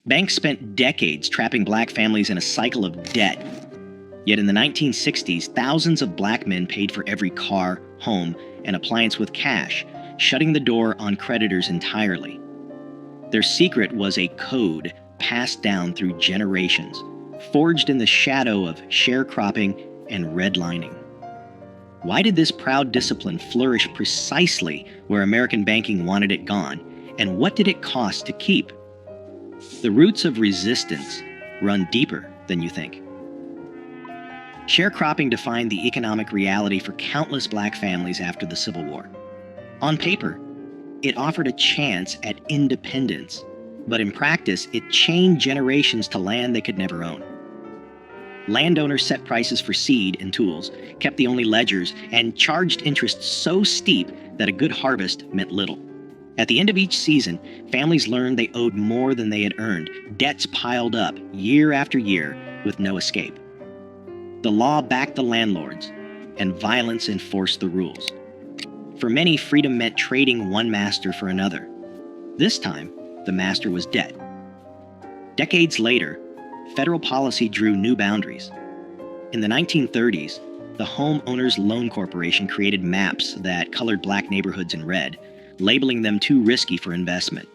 Banks spent decades trapping black families in a cycle of debt. Yet in the 1960s, thousands of black men paid for every car, home, and appliance with cash, shutting the door on creditors entirely. Their secret was a code passed down through generations, forged in the shadow of sharecropping and redlining. Why did this proud discipline flourish precisely where American banking wanted it gone, and what did it cost to keep? The roots of resistance run deeper than you think. Sharecropping defined the economic reality for countless black families after the Civil War. On paper, it offered a chance at independence, but in practice, it chained generations to land they could never own. Landowners set prices for seed and tools, kept the only ledgers, and charged interest so steep that a good harvest meant little. At the end of each season, families learned they owed more than they had earned. Debts piled up year after year with no escape. The law backed the landlords, and violence enforced the rules. For many, freedom meant trading one master for another. This time, the master was debt. Decades later, federal policy drew new boundaries. In the 1930s, the Homeowners Loan Corporation created maps that colored black neighborhoods in red, labeling them too risky for investment.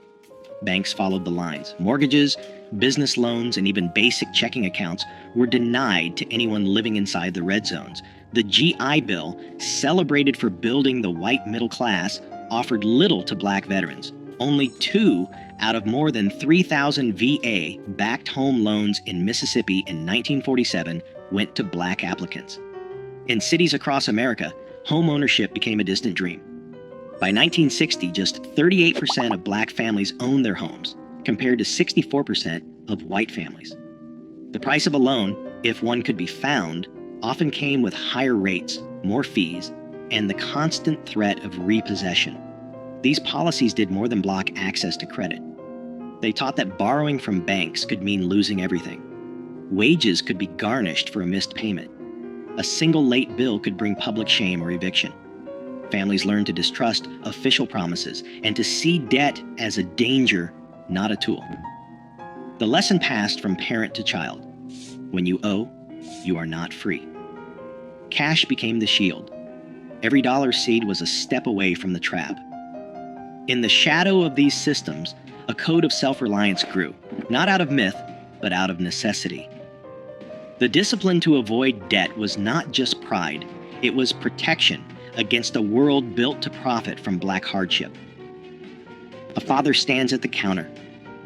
Banks followed the lines. Mortgages, business loans, and even basic checking accounts were denied to anyone living inside the red zones. The GI Bill, celebrated for building the white middle class, offered little to black veterans. Only 2 out of more than 3,000 VA-backed home loans in Mississippi in 1947 went to black applicants. In cities across America, home ownership became a distant dream. By 1960, just 38% of black families owned their homes, compared to 64% of white families. The price of a loan, if one could be found, often came with higher rates, more fees, and the constant threat of repossession. These policies did more than block access to credit. They taught that borrowing from banks could mean losing everything. Wages could be garnished for a missed payment. A single late bill could bring public shame or eviction. Families learned to distrust official promises and to see debt as a danger, not a tool. The lesson passed from parent to child. When you owe, you are not free. Cash became the shield. Every dollar seed was a step away from the trap. In the shadow of these systems, a code of self-reliance grew, not out of myth, but out of necessity. The discipline to avoid debt was not just pride, it was protection against a world built to profit from black hardship. A father stands at the counter,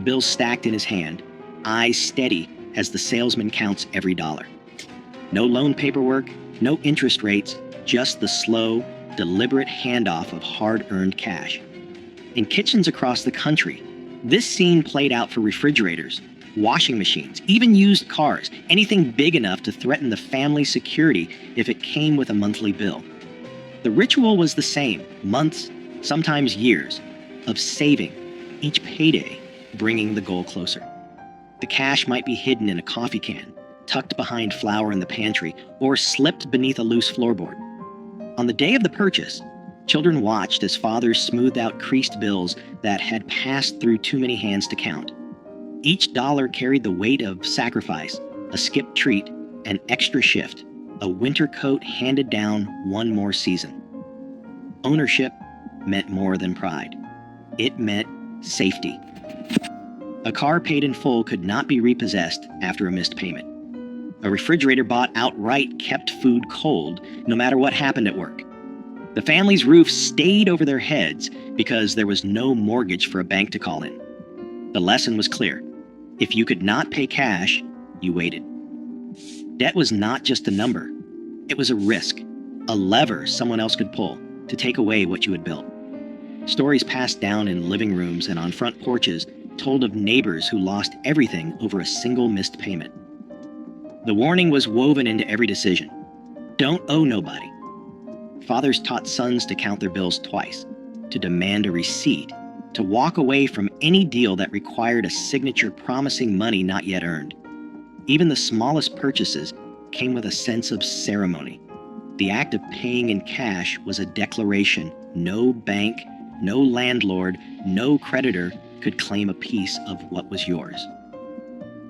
bills stacked in his hand, eyes steady as the salesman counts every dollar. No loan paperwork, no interest rates, just the slow, deliberate handoff of hard-earned cash. In kitchens across the country, this scene played out for refrigerators, washing machines, even used cars, anything big enough to threaten the family's security if it came with a monthly bill. The ritual was the same, months, sometimes years, of saving, each payday bringing the goal closer. The cash might be hidden in a coffee can, tucked behind flour in the pantry, or slipped beneath a loose floorboard. On the day of the purchase, children watched as fathers smoothed out creased bills that had passed through too many hands to count. Each dollar carried the weight of sacrifice, a skipped treat, an extra shift, a winter coat handed down one more season. Ownership meant more than pride. It meant safety. A car paid in full could not be repossessed after a missed payment. A refrigerator bought outright kept food cold, no matter what happened at work. The family's roof stayed over their heads because there was no mortgage for a bank to call in. The lesson was clear. If you could not pay cash, you waited. Debt was not just a number. It was a risk, a lever someone else could pull to take away what you had built. Stories passed down in living rooms and on front porches told of neighbors who lost everything over a single missed payment. The warning was woven into every decision. Don't owe nobody. Fathers taught sons to count their bills twice, to demand a receipt, to walk away from any deal that required a signature promising money not yet earned. Even the smallest purchases came with a sense of ceremony. The act of paying in cash was a declaration. No bank, no landlord, no creditor could claim a piece of what was yours.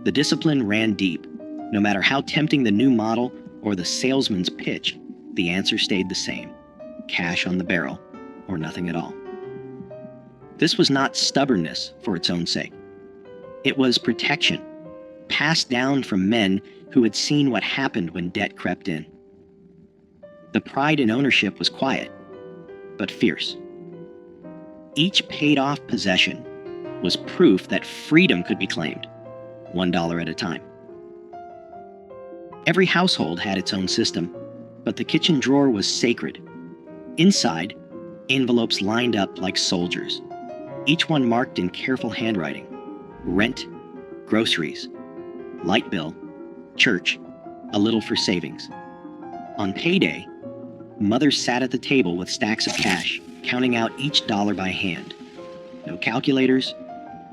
The discipline ran deep. No matter how tempting the new model or the salesman's pitch, the answer stayed the same: cash on the barrel or nothing at all. This was not stubbornness for its own sake. It was protection, passed down from men who had seen what happened when debt crept in. The pride in ownership was quiet, but fierce. Each paid-off possession was proof that freedom could be claimed, $1 at a time. Every household had its own system, but the kitchen drawer was sacred. Inside, envelopes lined up like soldiers, each one marked in careful handwriting: rent, groceries, light bill, church, a little for savings. On payday, mothers sat at the table with stacks of cash, counting out each dollar by hand. No calculators,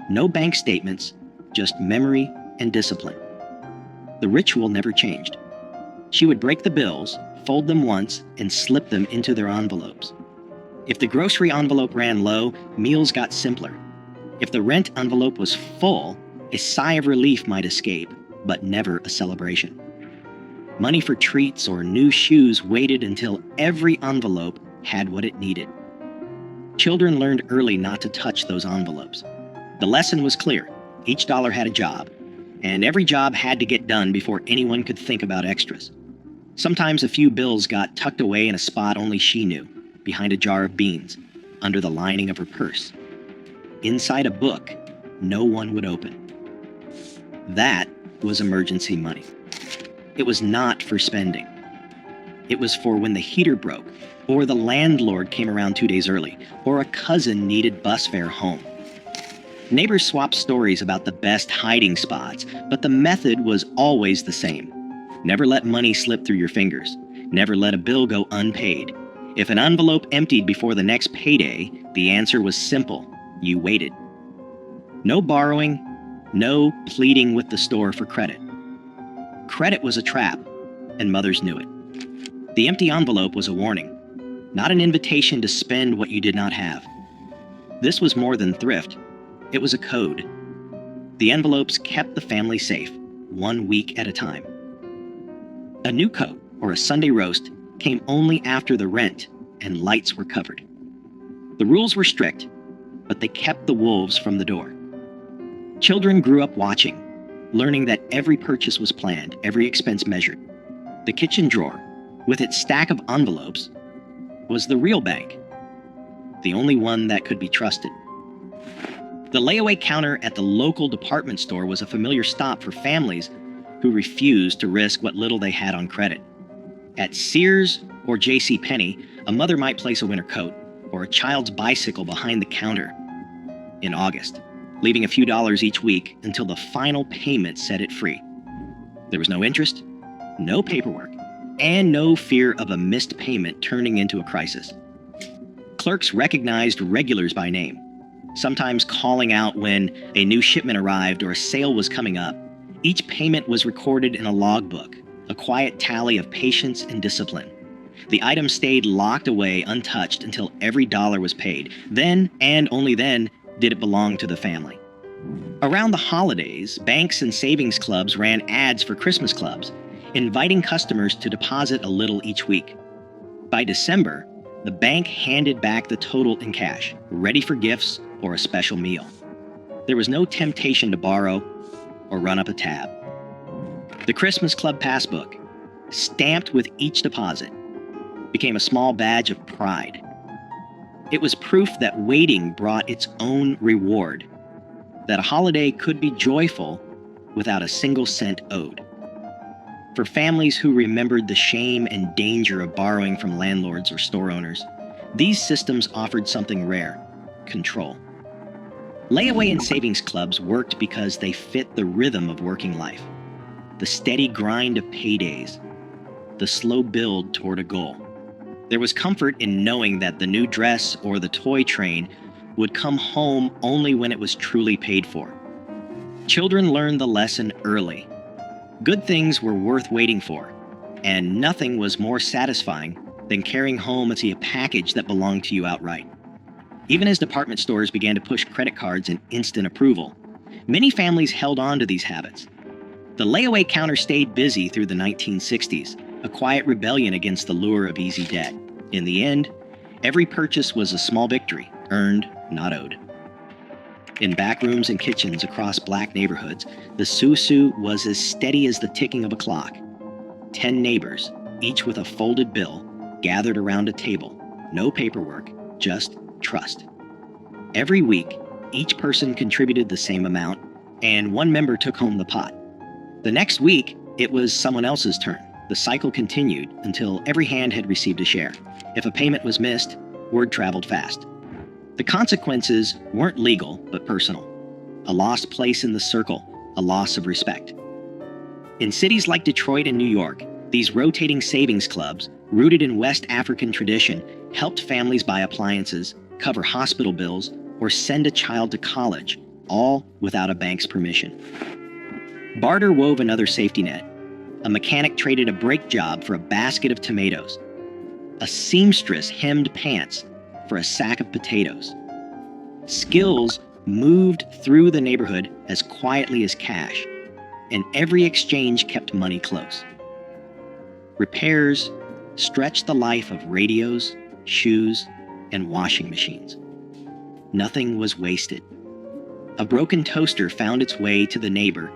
no bank statements, just memory and discipline. The ritual never changed. She would break the bills, fold them once, and slip them into their envelopes. If the grocery envelope ran low, meals got simpler. If the rent envelope was full, a sigh of relief might escape, but never a celebration. Money for treats or new shoes waited until every envelope had what it needed. Children learned early not to touch those envelopes. The lesson was clear: each dollar had a job, and every job had to get done before anyone could think about extras. Sometimes a few bills got tucked away in a spot only she knew, behind a jar of beans, under the lining of her purse. Inside a book no one would open. That was emergency money. It was not for spending. It was for when the heater broke, or the landlord came around 2 days early, or a cousin needed bus fare home. Neighbors swapped stories about the best hiding spots, but the method was always the same. Never let money slip through your fingers. Never let a bill go unpaid. If an envelope emptied before the next payday, the answer was simple: you waited. No borrowing, no pleading with the store for credit. Credit was a trap, and mothers knew it. The empty envelope was a warning, not an invitation to spend what you did not have. This was more than thrift. It was a code. The envelopes kept the family safe, 1 week at a time. A new coat or a Sunday roast came only after the rent and lights were covered. The rules were strict, but they kept the wolves from the door. Children grew up watching, learning that every purchase was planned, every expense measured. The kitchen drawer, with its stack of envelopes, was the real bank, the only one that could be trusted. The layaway counter at the local department store was a familiar stop for families who refused to risk what little they had on credit. At Sears or JCPenney, a mother might place a winter coat or a child's bicycle behind the counter in August, leaving a few dollars each week until the final payment set it free. There was no interest, no paperwork, and no fear of a missed payment turning into a crisis. Clerks recognized regulars by name, sometimes calling out when a new shipment arrived or a sale was coming up. Each payment was recorded in a logbook, a quiet tally of patience and discipline. The item stayed locked away untouched until every dollar was paid. Then, and only then, did it belong to the family. Around the holidays, banks and savings clubs ran ads for Christmas clubs, inviting customers to deposit a little each week. By December, the bank handed back the total in cash, ready for gifts or a special meal. There was no temptation to borrow or run up a tab. The Christmas Club passbook, stamped with each deposit, became a small badge of pride. It was proof that waiting brought its own reward, that a holiday could be joyful without a single cent owed. For families who remembered the shame and danger of borrowing from landlords or store owners, these systems offered something rare: control. Layaway and savings clubs worked because they fit the rhythm of working life, the steady grind of paydays, the slow build toward a goal. There was comfort in knowing that the new dress or the toy train would come home only when it was truly paid for. Children learned the lesson early. Good things were worth waiting for, and nothing was more satisfying than carrying home a package that belonged to you outright. Even as department stores began to push credit cards and instant approval, many families held on to these habits. The layaway counter stayed busy through the 1960s, a quiet rebellion against the lure of easy debt. In the end, every purchase was a small victory, earned, not owed. In back rooms and kitchens across black neighborhoods, the susu was as steady as the ticking of a clock. 10 neighbors, each with a folded bill, gathered around a table. No paperwork, just trust. Every week, each person contributed the same amount, and one member took home the pot. The next week, it was someone else's turn. The cycle continued until every hand had received a share. If a payment was missed, word traveled fast. The consequences weren't legal, but personal. A lost place in the circle, a loss of respect. In cities like Detroit and New York, these rotating savings clubs, rooted in West African tradition, helped families buy appliances, cover hospital bills, or send a child to college, all without a bank's permission. Barter wove another safety net. A mechanic traded a brake job for a basket of tomatoes. A seamstress hemmed pants for a sack of potatoes. Skills moved through the neighborhood as quietly as cash, and every exchange kept money close. Repairs stretched the life of radios, shoes, and washing machines. Nothing was wasted. A broken toaster found its way to the neighbor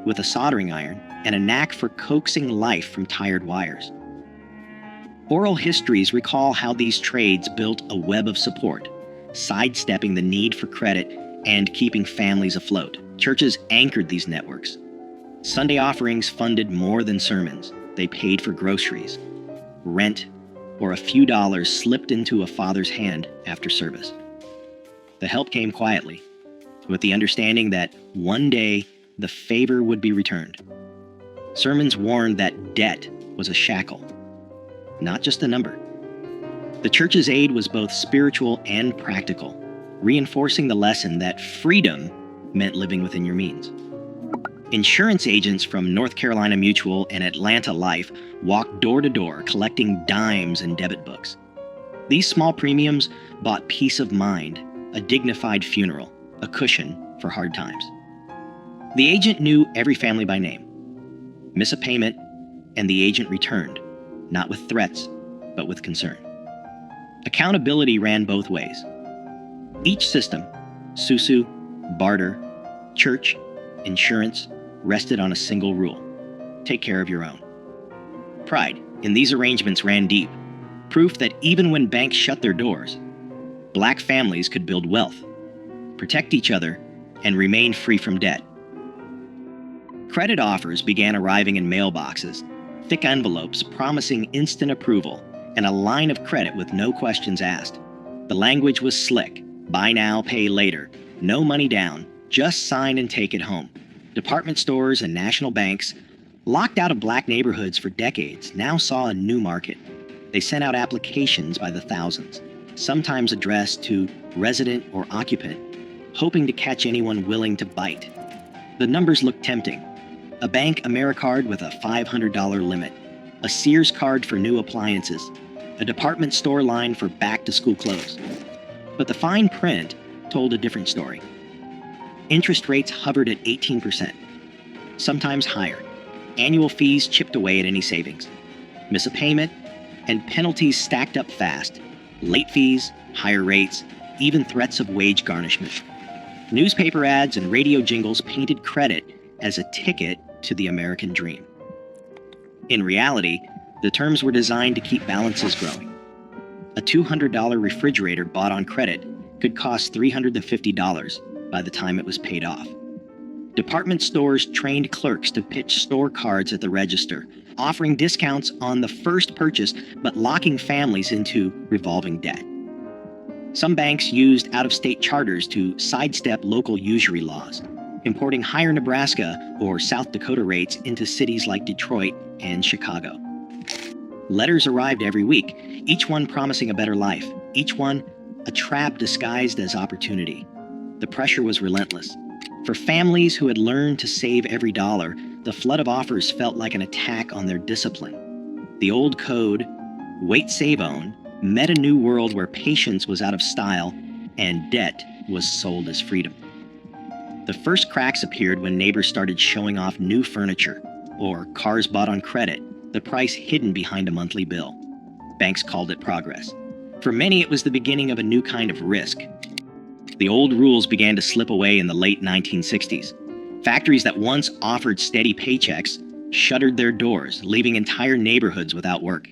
with a soldering iron and a knack for coaxing life from tired wires. Oral histories recall how these trades built a web of support, sidestepping the need for credit and keeping families afloat. Churches anchored these networks. Sunday offerings funded more than sermons. They paid for groceries, rent, or a few dollars slipped into a father's hand after service. The help came quietly, with the understanding that one day the favor would be returned. Sermons warned that debt was a shackle, not just a number. The church's aid was both spiritual and practical, reinforcing the lesson that freedom meant living within your means. Insurance agents from North Carolina Mutual and Atlanta Life walked door to door collecting dimes and debit books. These small premiums bought peace of mind, a dignified funeral, a cushion for hard times. The agent knew every family by name. Miss a payment, and the agent returned, not with threats, but with concern. Accountability ran both ways. Each system, susu, barter, church, insurance, rested on a single rule: take care of your own. Pride in these arrangements ran deep, proof that even when banks shut their doors, black families could build wealth, protect each other, and remain free from debt. Credit offers began arriving in mailboxes, thick envelopes promising instant approval, and a line of credit with no questions asked. The language was slick: buy now, pay later, no money down, just sign and take it home. Department stores and national banks, locked out of black neighborhoods for decades, now saw a new market. They sent out applications by the thousands, sometimes addressed to resident or occupant, hoping to catch anyone willing to bite. The numbers looked tempting: a bank AmeriCard with a $500 limit, a Sears card for new appliances, a department store line for back-to-school clothes. But the fine print told a different story. Interest rates hovered at 18%, sometimes higher. Annual fees chipped away at any savings. Miss a payment, and penalties stacked up fast. Late fees, higher rates, even threats of wage garnishment. Newspaper ads and radio jingles painted credit as a ticket to the American dream. In reality, the terms were designed to keep balances growing. A $200 refrigerator bought on credit could cost $350 by the time it was paid off. Department stores trained clerks to pitch store cards at the register, offering discounts on the first purchase but locking families into revolving debt. Some banks used out-of-state charters to sidestep local usury laws, importing higher Nebraska or South Dakota rates into cities like Detroit and Chicago. Letters arrived every week, each one promising a better life, each one a trap disguised as opportunity. The pressure was relentless. For families who had learned to save every dollar, the flood of offers felt like an attack on their discipline. The old code, wait, save, own, met a new world where patience was out of style and debt was sold as freedom. The first cracks appeared when neighbors started showing off new furniture or cars bought on credit, the price hidden behind a monthly bill. Banks called it progress. For many, it was the beginning of a new kind of risk. The old rules began to slip away in the late 1960s. Factories that once offered steady paychecks shuttered their doors, leaving entire neighborhoods without work.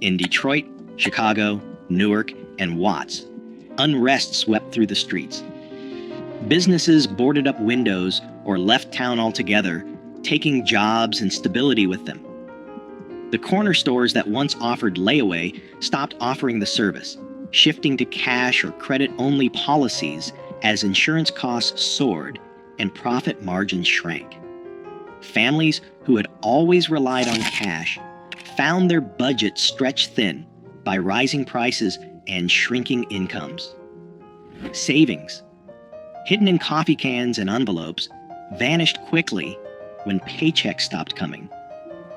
In Detroit, Chicago, Newark, and Watts, unrest swept through the streets. Businesses boarded up windows or left town altogether, taking jobs and stability with them. The corner stores that once offered layaway stopped offering the service, shifting to cash or credit-only policies as insurance costs soared and profit margins shrank. Families who had always relied on cash found their budgets stretched thin by rising prices and shrinking incomes. Savings, hidden in coffee cans and envelopes, vanished quickly when paychecks stopped coming.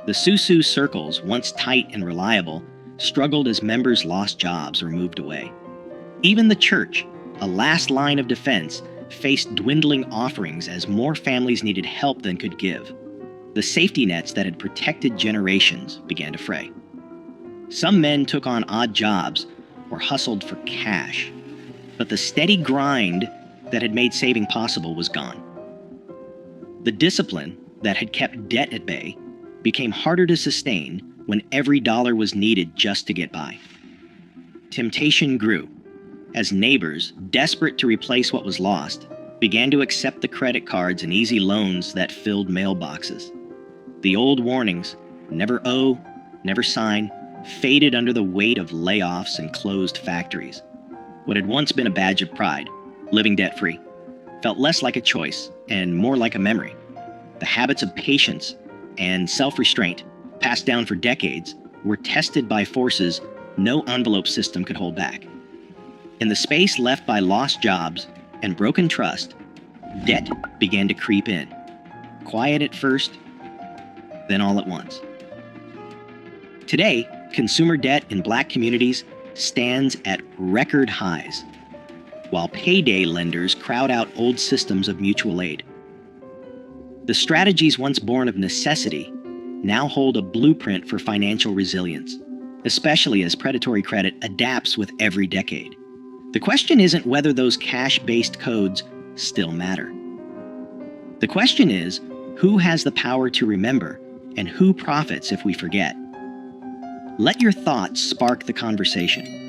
The Susu circles, once tight and reliable, struggled as members lost jobs or moved away. Even the church, a last line of defense, faced dwindling offerings as more families needed help than could give. The safety nets that had protected generations began to fray. Some men took on odd jobs or hustled for cash, but the steady grind that had made saving possible was gone. The discipline that had kept debt at bay became harder to sustain when every dollar was needed just to get by. Temptation grew as neighbors, desperate to replace what was lost, began to accept the credit cards and easy loans that filled mailboxes. The old warnings, never owe, never sign, faded under the weight of layoffs and closed factories. What had once been a badge of pride, living debt-free, felt less like a choice and more like a memory. The habits of patience and self-restraint, passed down for decades, were tested by forces no envelope system could hold back. In the space left by lost jobs and broken trust, debt began to creep in. Quiet at first, then all at once. Today, consumer debt in Black communities stands at record highs, while payday lenders crowd out old systems of mutual aid. The strategies once born of necessity now hold a blueprint for financial resilience, especially as predatory credit adapts with every decade. The question isn't whether those cash-based codes still matter. The question is, who has the power to remember and who profits if we forget? Let your thoughts spark the conversation.